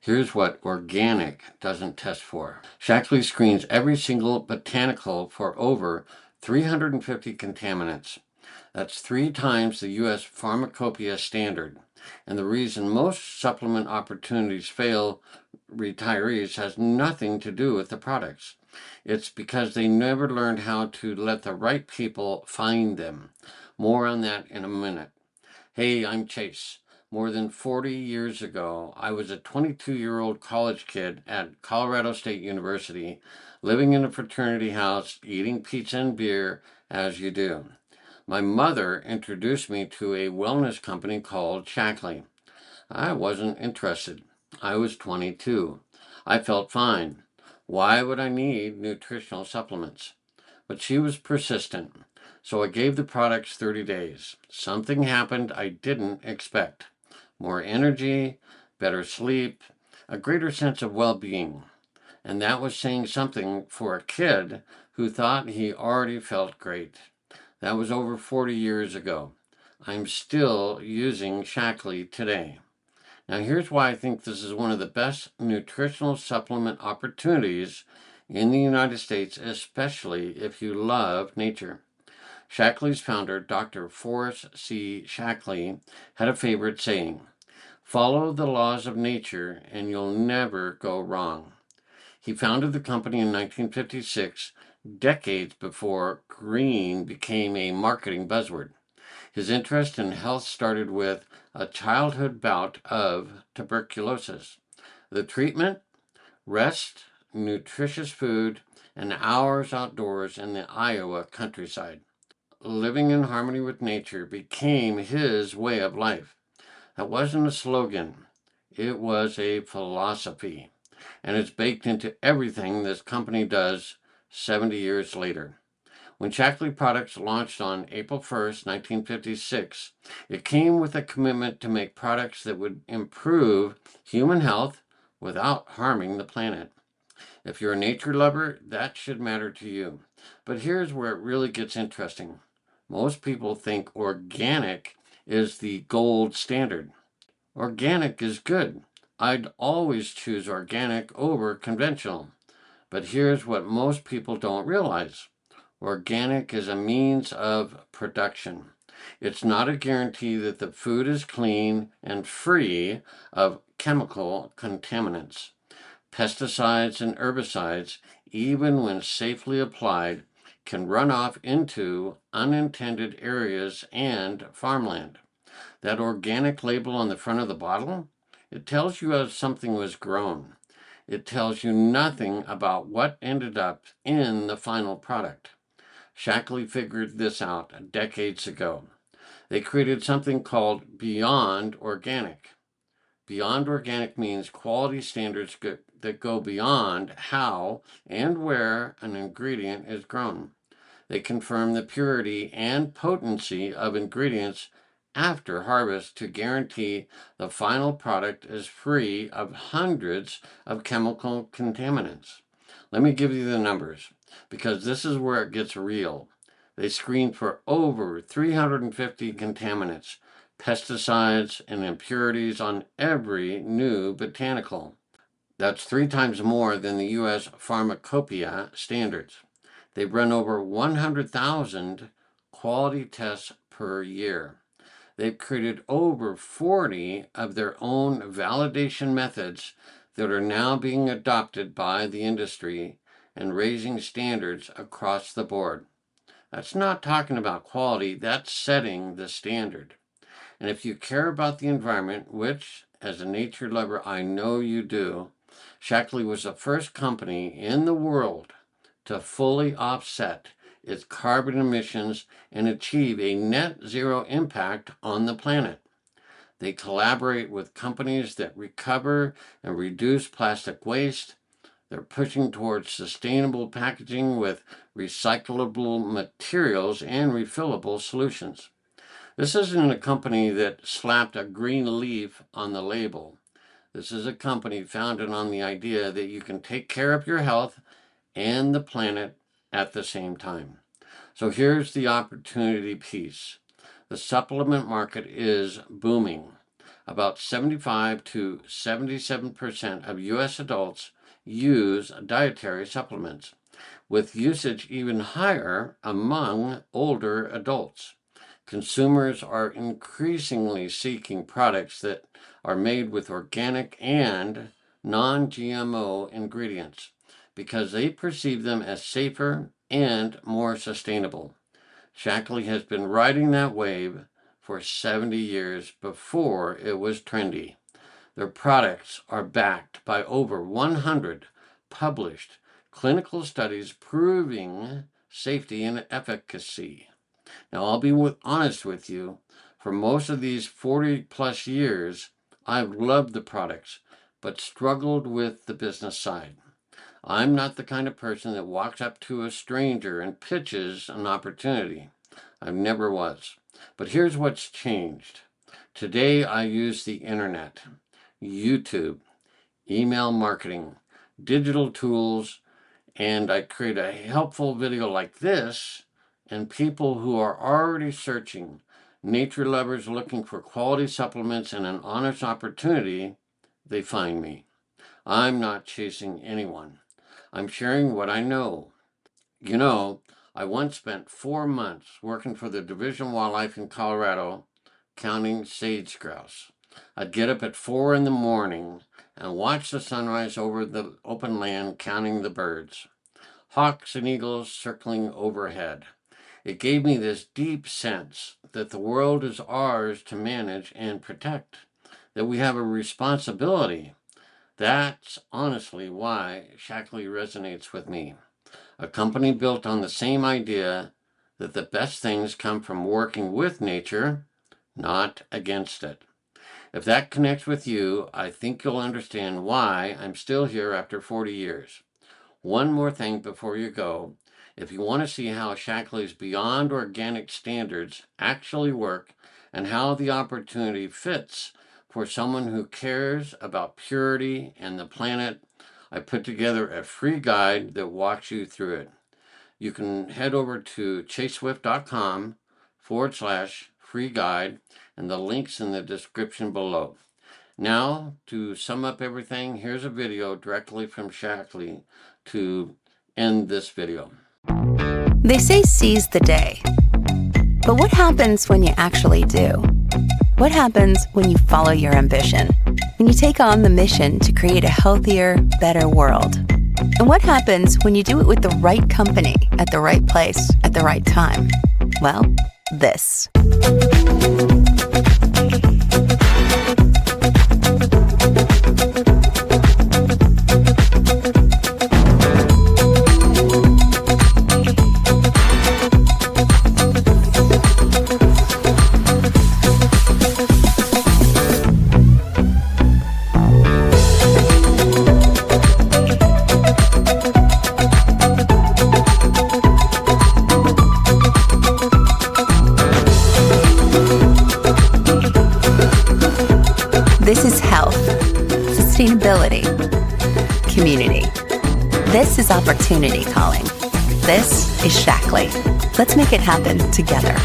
Here's what organic doesn't test for. Shaklee screens every single botanical for over 350 contaminants. That's 3 times the U.S. Pharmacopeia standard. And the reason most supplement opportunities fail retirees has nothing to do with the products. It's because they never learned how to let the right people find them. More on that in a minute. Hey, I'm Chase. More than 40 years ago, I was a 22-year-old college kid at Colorado State University, living in a fraternity house, eating pizza and beer, as you do. My mother introduced me to a wellness company called Shaklee. I wasn't interested. I was 22. I felt fine. Why would I need nutritional supplements? But she was persistent, so I gave the products 30 days. Something happened I didn't expect. More energy, better sleep, a greater sense of well-being. And that was saying something for a kid who thought he already felt great. That was over 40 years ago. I'm still using Shaklee today. Now, here's why I think this is one of the best nutritional supplement opportunities in the United States, especially if you love nature. Shaklee's founder, Dr. Forrest C. Shaklee, had a favorite saying: follow the laws of nature and you'll never go wrong. He founded the company in 1956, decades before green became a marketing buzzword. His interest in health started with a childhood bout of tuberculosis. The treatment: rest, nutritious food, and hours outdoors in the Iowa countryside. Living in harmony with nature became his way of life. That wasn't a slogan, it was a philosophy. And it's baked into everything this company does 70 years later. When Shaklee Products launched on April 1st, 1956, it came with a commitment to make products that would improve human health without harming the planet. If you're a nature lover, that should matter to you. But here's where it really gets interesting. Most people think organic is the gold standard. Organic is good. I'd always choose organic over conventional. But here's what most people don't realize. Organic is a means of production. It's not a guarantee that the food is clean and free of chemical contaminants. Pesticides and herbicides, even when safely applied, can run off into unintended areas and farmland. That organic label on the front of the bottle, it tells you how something was grown. It tells you nothing about what ended up in the final product. Shaklee figured this out decades ago. They created something called Beyond Organic. Beyond Organic means quality standards that go beyond how and where an ingredient is grown. They confirm the purity and potency of ingredients after harvest to guarantee the final product is free of hundreds of chemical contaminants. Let me give you the numbers, because this is where it gets real. They screen for over 350 contaminants, pesticides, and impurities on every new botanical. That's 3 times more than the U.S. Pharmacopeia standards. They've run over 100,000 quality tests per year. They've created over 40 of their own validation methods that are now being adopted by the industry and raising standards across the board. That's not talking about quality, that's setting the standard. And if you care about the environment, which, as a nature lover, I know you do, Shaklee was the first company in the world to fully offset its carbon emissions and achieve a net zero impact on the planet. They collaborate with companies that recover and reduce plastic waste. They're pushing towards sustainable packaging with recyclable materials and refillable solutions. This isn't a company that slapped a green leaf on the label. This is a company founded on the idea that you can take care of your health and the planet at the same time. So here's the opportunity piece. The supplement market is booming. About 75 to 77% of U.S. adults use dietary supplements, with usage even higher among older adults. Consumers are increasingly seeking products that are made with organic and non-GMO ingredients because they perceive them as safer and more sustainable. Shaklee has been riding that wave for 70 years before it was trendy. Their products are backed by over 100 published clinical studies proving safety and efficacy. Now, I'll be honest with you, for most of these 40 plus years, I've loved the products, but struggled with the business side. I'm not the kind of person that walks up to a stranger and pitches an opportunity. I never was. But here's what's changed. Today, I use the internet, YouTube, email marketing, digital tools, and I create a helpful video like this, and people who are already searching, nature lovers looking for quality supplements and an honest opportunity, they find me. I'm not chasing anyone. I'm sharing what I know. You know, I once spent 4 months working for the Division of Wildlife in Colorado, counting sage grouse. I'd get up at 4 in the morning and watch the sunrise over the open land, counting the birds. Hawks and eagles circling overhead. It gave me this deep sense that the world is ours to manage and protect, that we have a responsibility. That's honestly why Shaklee resonates with me. A company built on the same idea that the best things come from working with nature, not against it. If that connects with you, I think you'll understand why I'm still here after 40 years. One more thing before you go. If you want to see how Shaklee's Beyond Organic standards actually work and how the opportunity fits for someone who cares about purity and the planet, I put together a free guide that walks you through it. You can head over to chaseswift.com/free guide, and the link's in the description below. Now, to sum up everything, here's a video directly from Shaklee to end this video. They say seize the day. But what happens when you actually do? What happens when you follow your ambition? When you take on the mission to create a healthier, better world? And what happens when you do it with the right company, at the right place, at the right time? Well, this. This is health, sustainability, community. This is opportunity calling. This is Shaklee. Let's make it happen together.